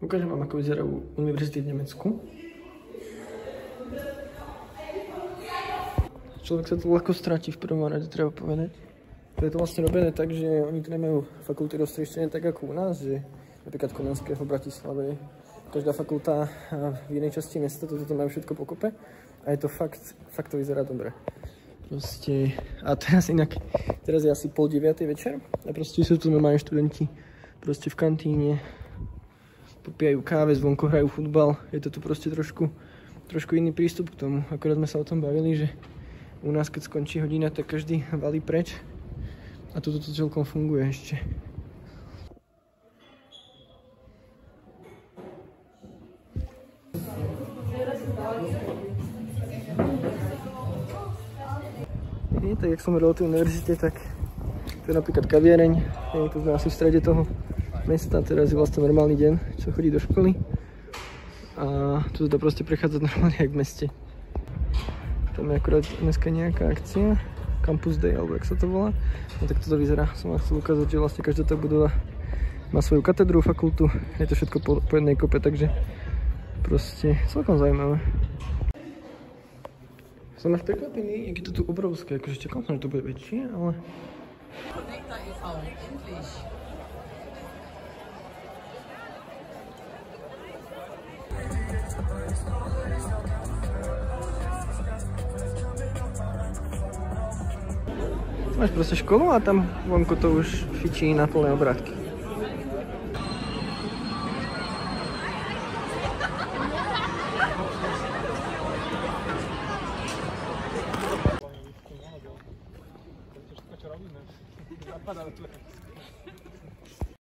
Ukážem vám, ako vyzerajú univerzity v Nemecku. Človek sa tu ľahko stratí v prvom rade, treba povedať. To je to vlastne robené tak, že oni tu nemajú fakulty roztrieštené tak ako u nás, že napríklad Komenského v Bratislave. Každá fakulta v jednej časti mesta, toto majú všetko pokope. A je to fakt to vyzerá dobre. Proste, a teraz inak, teraz je asi 8:30 večer a proste sú tu normálne študenti proste v kantíne, popijajú káve, zvonko hrajú futbal. Je to tu proste trošku iný prístup k tomu. Akorát sme sa o tom bavili, že u nás keď skončí hodina, tak každý valí preč a toto celkom funguje ešte. Tak jak som hovoril o tej univerzite, tak to je napríklad kaviareň, to sme asi v strede toho mesta, teraz je vlastne normálny deň, čo chodí do školy a tu sa proste prechádza normálne jak v meste. Tam je akurát dneska nejaká akcia, Campus Day, alebo jak sa to volá, no tak toto vyzerá. Som vám chcel ukázať, že vlastne každá tá budova má svoju katedru, fakultu, je to všetko po jednej kope, takže proste celkom zaujímavé. Som až prekvapený, jak je to tu obrovské, akože čakal som, že to bude väčšie, ale... Máš proste školu a tam vonku to už fičí na plné obrátky. Napadá to.